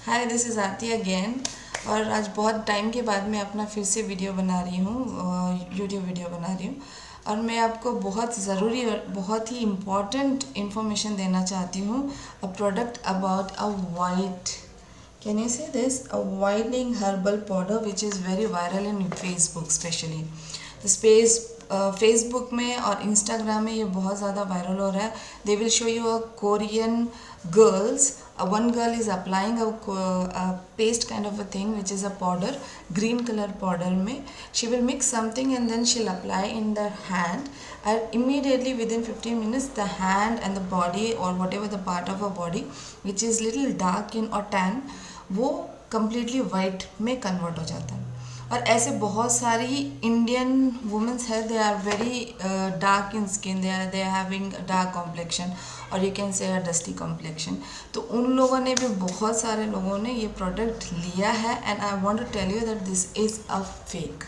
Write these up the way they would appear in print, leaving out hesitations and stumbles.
Hi, this is Aarti again. और आज बहुत टाइम के बाद मैं अपना फिर से वीडियो बना रही हूँ, यूट्यूब वीडियो बना रही हूँ। और मैं आपको बहुत ज़रूरी और बहुत ही इम्पॉर्टेंट इन्फॉर्मेशन देना चाहती हूँ। A product about a white, can you say this, a whitening herbal powder which is very viral in Facebook specially. Facebook में और इंस्टाग्राम में ये बहुत ज़्यादा वायरल हो रहा है। They will show you a Korean girls, one girl is applying a paste kind of a thing which is a powder, green color powder में she will mix something and then she'll apply in the hand, and immediately within 15 minutes the hand and the body or whatever the part of her body which is little dark in or tan वो completely white में convert हो जाता है। और ऐसे बहुत सारी Indian womens है, they are very dark in skin, they are having dark complexion or you can say dusty complexion. तो उन लोगों ने भी, बहुत सारे लोगों ने ये प्रोडक्ट लिया है। And I want to tell you that this is a fake,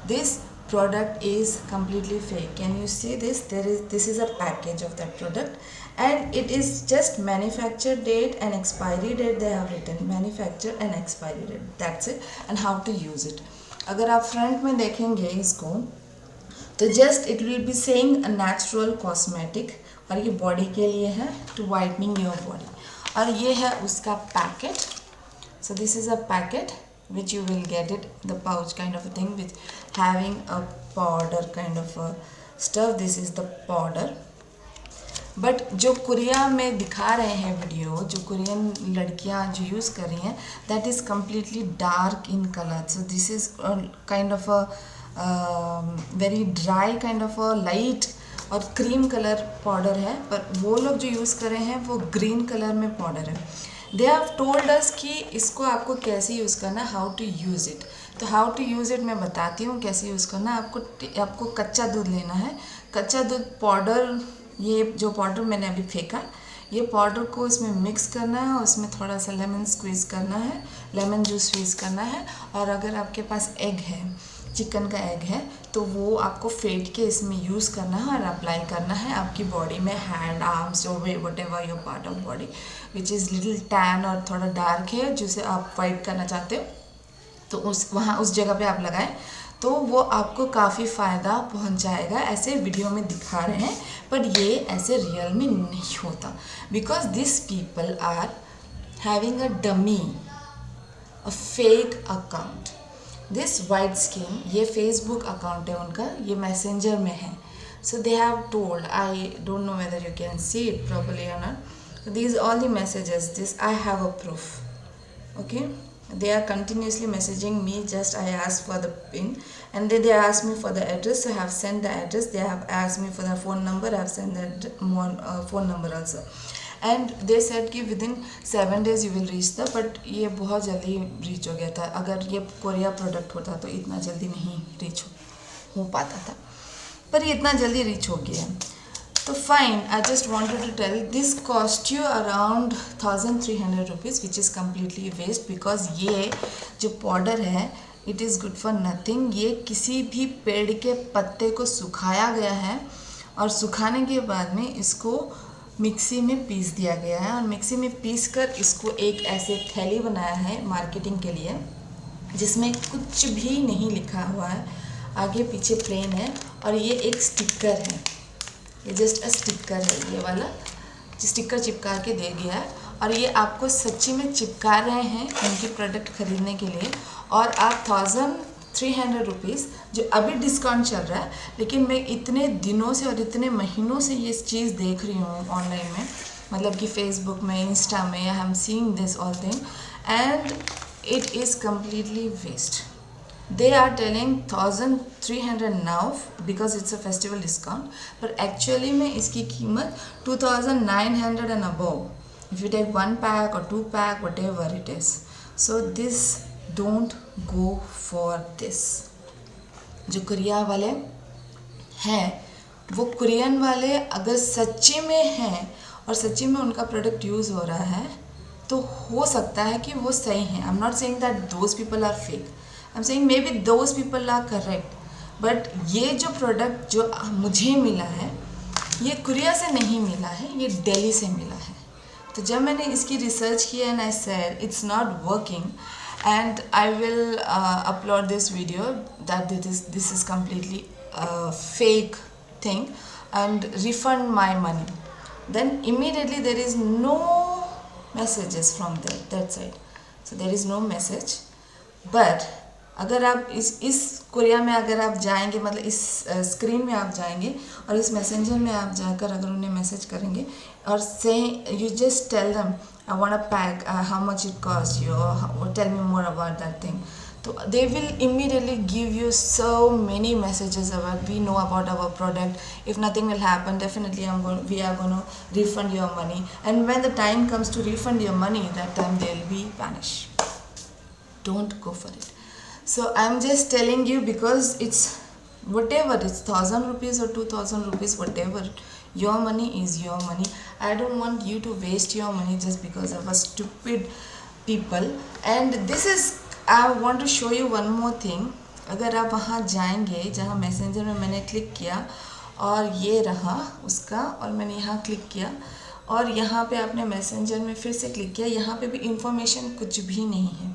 this product is completely fake. Can you see this? This is a package of that product, and it is just manufacture date and expiry date they have written, manufacture and expiry date, that's it, and how to use it. अगर आप front में देखेंगे इसको तो just it will be saying a natural cosmetic, और ये body के लिए है, टू वाइटनिंग योर बॉडी। और ये है उसका packet. So this is a packet which you will get it, the pouch kind of a thing with having a powder kind of a stuff. This is the powder. But जो Korea में दिखा रहे हैं video, जो Korean लड़कियां जो use कर रही हैं, that is completely dark in colour. So this is kind of a very dry kind of a light और क्रीम कलर पाउडर है। पर वो लोग जो यूज़ कर रहे हैं वो ग्रीन कलर में पाउडर है। दे हैव टोल्ड अस कि इसको आपको कैसे यूज़ करना, हाउ टू यूज़ इट। तो हाउ टू यूज़ इट मैं बताती हूँ कैसे यूज़ करना। आपको कच्चा दूध लेना है, कच्चा दूध पाउडर, ये जो पाउडर मैंने अभी फेंका, ये पाउडर को इसमें मिक्स करना है और उसमें थोड़ा सा लेमन स्क्वीज़ करना है, लेमन जूस स्क्वीज़ करना है। और अगर आपके पास एग है, चिकन का एग है, तो वो आपको फेंट के इसमें यूज़ करना है और अप्लाई करना है आपकी बॉडी में, हैंड, आर्म्स, जो what ever your part of body which is little tan और थोड़ा डार्क है, जिसे आप वाइट करना चाहते हो, तो उस जगह पे आप लगाएं तो वो आपको काफ़ी फ़ायदा पहुंचाएगा। ऐसे वीडियो में दिखा रहे हैं, पर ये ऐसे रियल में नहीं होता, because this people are having a dummy, a fake account. This white skin, ये फेसबुक अकाउंट है उनका, ये मैसेंजर में है। So they have told, I don't know whether you can see it properly or not, these all the messages, this I have a proof, okay. They are continuously messaging me, just I asked for the pin, and then they asked me for the address, so I have sent the address. They have asked me for the phone number, I have sent the phone number also, and they said कि within 7 days you will reach the, but ये बहुत जल्दी reach हो गया था। अगर ये Korea product होता तो इतना जल्दी नहीं रीच हो पाता था, पर ये इतना जल्दी रीच हो गया है। तो fine, I just wanted to tell, this cost you around 1300 rupees, which is completely waste, because ये जो पाउडर है it is good for nothing. ये किसी भी पेड़ के पत्ते को सुखाया गया है और सुखाने के बाद में इसको मिक्सी में पीस दिया गया है, और मिक्सी में पीस कर इसको एक ऐसे थैली बनाया है मार्केटिंग के लिए, जिसमें कुछ भी नहीं लिखा हुआ है, आगे पीछे प्लेन है, और ये एक स्टिकर है, ये जस्ट अ स्टिकर है, ये वाला स्टिकर चिपका के दे गया है। और ये आपको सच्ची में चिपका रहे हैं उनके प्रोडक्ट खरीदने के लिए, और आप 1300 रुपीज़, जो अभी डिस्काउंट चल रहा है, लेकिन मैं इतने दिनों से और इतने महीनों से ये चीज़ देख रही हूँ ऑनलाइन में, मतलब कि फेसबुक में, इंस्टा में, I am seeing this all thing, and it is completely waste. They are telling 1300 now because it's a festival discount, but actually में इसकी कीमत 2900 and above if you take 1 pack or 2 pack, whatever it is. So this, don't go for this. जो Korea वाले हैं, वो Korean वाले अगर सच्ची में हैं और सच्ची में उनका प्रोडक्ट यूज़ हो रहा है, तो हो सकता है कि वो सही हैं। I am not saying that those people are fake, I am saying maybe those people are correct, but ये जो प्रोडक्ट जो मुझे मिला है, ये कोरिया से नहीं मिला है, ये दिल्ली से मिला है। तो तो जब मैंने इसकी रिसर्च की and I said it's not working, and I will upload this video that this is completely fake thing and refund my money. Then immediately there is no messages from that side, so there is no message. But अगर आप इस Korea में अगर आप जाएंगे, मतलब इस screen में आप जाएंगे और इस मैसेंजर में आप जाकर अगर उन्हें मैसेज करेंगे और से you just tell them I want a pack, how much it costs you, or tell me more about that thing. So they will immediately give you so many messages about we know about our product. If nothing will happen, definitely we are going to refund your money. And when the time comes to refund your money, that time they will be vanished. Don't go for it. So I'm just telling you because it's whatever, it's 1,000 rupees or 2,000 rupees, whatever. Your money is your money. I don't want you to waste your money just because of a stupid people. And this is, I want to show you one more thing. अगर आप वहाँ जाएंगे जहाँ messenger में मैंने click किया और ये रहा उसका, और मैंने यहाँ क्लिक किया और यहाँ पे आपने मैसेंजर में फिर से क्लिक किया, यहाँ पे भी इंफॉर्मेशन कुछ भी नहीं है,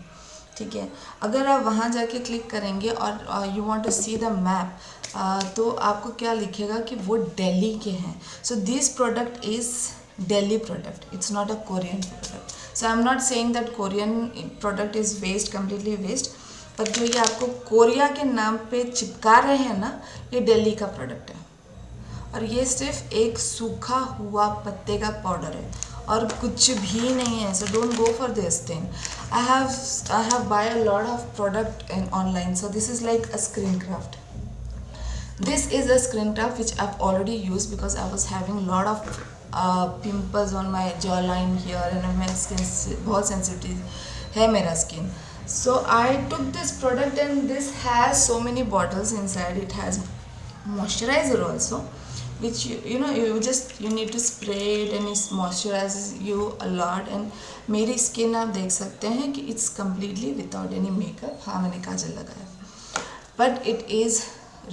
ठीक है। अगर आप वहाँ जाके क्लिक करेंगे और you want to see the map, तो आपको क्या लिखेगा कि वो दिल्ली के हैं। So this product is Delhi product, it's not a Korean product. So I am not saying that Korean product is waste, completely waste, पर जो ये आपको कोरिया के नाम पे चिपका रहे हैं ना, ये दिल्ली का प्रोडक्ट है और ये सिर्फ एक सूखा हुआ पत्ते का पाउडर है और कुछ भी नहीं है। So don't go for this thing. I have buy a lot of product in online, so this is like a screen craft. This is a screen craft which I've already used because I was having a lot of pimples on my jawline here and my skin बहुत sensitive है मेरा skin. So I took this product and this has so many bottles inside. It has moisturizer also, which you know you need to spray it and it moisturizes you a lot. And मेरी skin आप देख सकते हैं कि it's completely without any makeup. हाँ मैंने काजल लगाया, but it is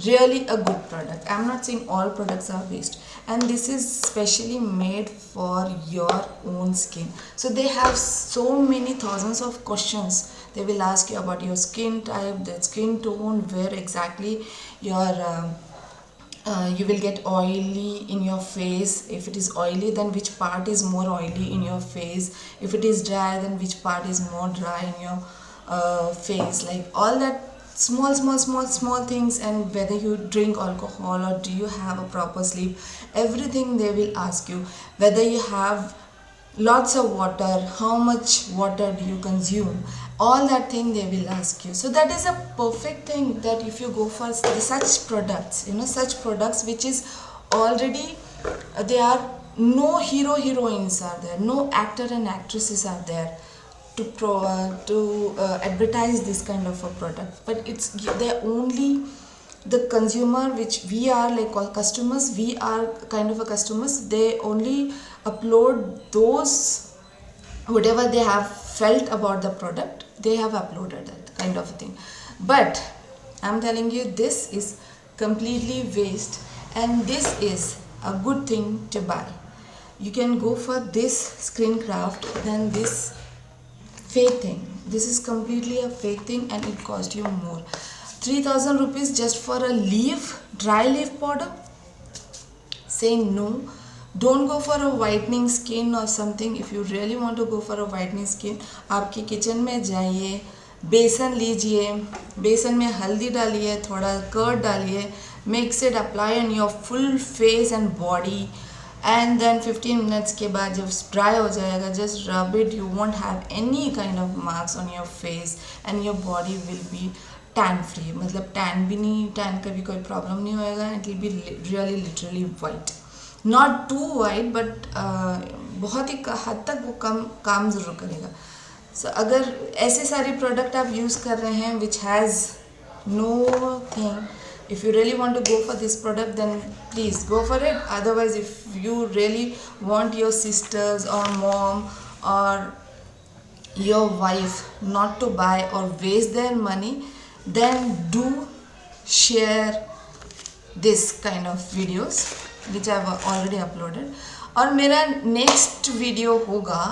really a good product. I'm not saying all products are waste, and this is specially made for your own skin. So they have so many thousands of questions. They will ask you about your skin type, the skin tone, where exactly your you will get oily in your face. If it is oily, then which part is more oily in your face? If it is dry, then which part is more dry in your face? Like all that small things. And whether you drink alcohol or do you have a proper sleep, everything they will ask you. Whether you have lots of water, how much water do you consume, all that thing they will ask you. So that is a perfect thing, that if you go for such products, such products which is already they are, no heroines are there, no actor and actresses are there to advertise this kind of a product, but it's they're only the consumer, which we are like all customers. We are kind of a customers. They only upload those whatever they have felt about the product, they have uploaded that kind of a thing. But I'm telling you, this is completely waste, and this is a good thing to buy. You can go for this screen craft than this fake thing. This is completely a fake thing and it cost you more. 3,000 rupees just for a dry leaf powder? Say no. Don't go for a whitening skin or something. If you really want to go for a whitening skin, आपके kitchen में जाइए, बेसन लीजिए, बेसन में हल्दी डालिए, थोड़ा कर्ड डालिए, mix it, apply on your full face and body, and then 15 minutes के बाद जब dry हो जाएगा, just rub it. You won't have any kind of marks on your face and your body will be tan free. मतलब tan भी नहीं, tan का भी कोई problem नहीं होएगा. It will be really literally white. Not too white, but बहुत ही हद तक वो काम ज़रूर करेगा. So अगर ऐसे सारे product आप use कर रहे हैं which has no thing, if you really want to go for this product, then please go for it. Otherwise, if you really want your sisters or mom or your wife not to buy or waste their money, then do share this kind of videos which I have already uploaded. और मेरा next video होगा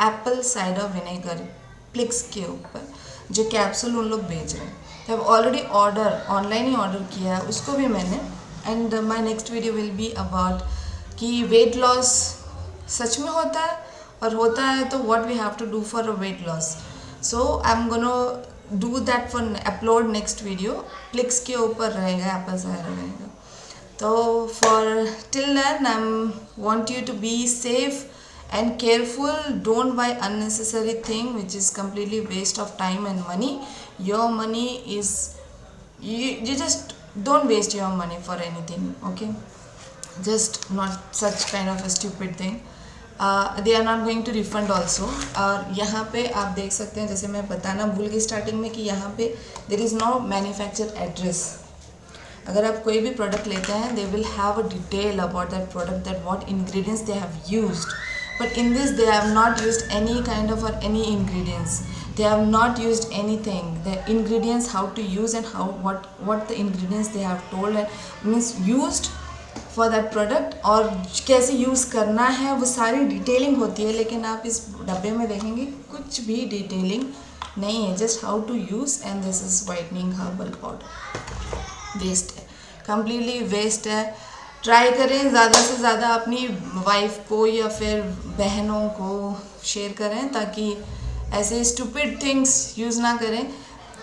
Apple cider vinegar प्लिक्स के ऊपर, जो capsule उन लोग बेच रहे हैं। तो आई ऑलरेडी ऑनलाइन ही ऑर्डर किया है उसको भी मैंने। And my next video will be about कि वेट लॉस सच में होता है, और होता है तो what we have to do for a weight loss. So I am gonna do that for upload next video, Plix के ऊपर रहेगा, एप्पल साइडर रहेगा। तो for till then I want you to be safe and careful. Don't buy unnecessary thing which is completely waste of time and money. Your money is, you just don't waste your money for anything, okay? Just not such kind of a stupid thing. They are not going to refund also. और यहाँ पे आप देख सकते हैं, जैसे मैं बताना भूल गई स्टार्टिंग में, कि यहाँ पे there is no manufacturer address. अगर आप कोई भी प्रोडक्ट लेते हैं, they will have a detail about that product, that what ingredients they have used. But in this they have not used any kind of or any ingredients. They have not used anything. The ingredients how to use and how what the ingredients they have told and means used for that product, और कैसे use करना है वो सारी detailing होती है। लेकिन आप इस डब्बे में देखेंगे कुछ भी डिटेलिंग नहीं है, just how to use. And this is whitening herbal powder, waste है, कम्प्लीटली वेस्ट है। ट्राई करें ज़्यादा से ज़्यादा अपनी वाइफ को या फिर बहनों को शेयर करें, ताकि ऐसे स्टूपिड थिंग्स यूज़ ना करें।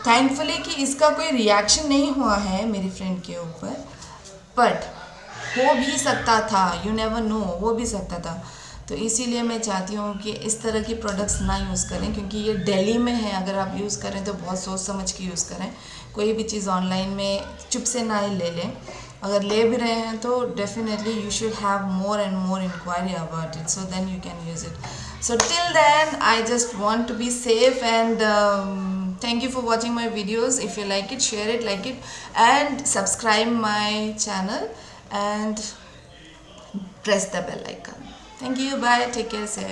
थैंकफुली कि इसका कोई रिएक्शन नहीं हुआ है मेरी फ्रेंड के ऊपर, बट हो भी सकता था, यू नेवर नो, हो भी सकता था। तो इसीलिए मैं चाहती हूँ कि इस तरह की प्रोडक्ट्स ना यूज़ करें, क्योंकि ये दिल्ली में है। अगर आप यूज़ करें तो बहुत सोच समझ के यूज़ करें। कोई भी चीज़ ऑनलाइन में चुप से ना ही ले लें। अगर ले भी रहे हैं तो definitely you should have more and more inquiry about it, so then you can use it. So till then I just want to be safe and thank you for watching my videos. If you like it, share it, like it, and subscribe my channel and press the bell icon. Thank you. Bye. Take care. Say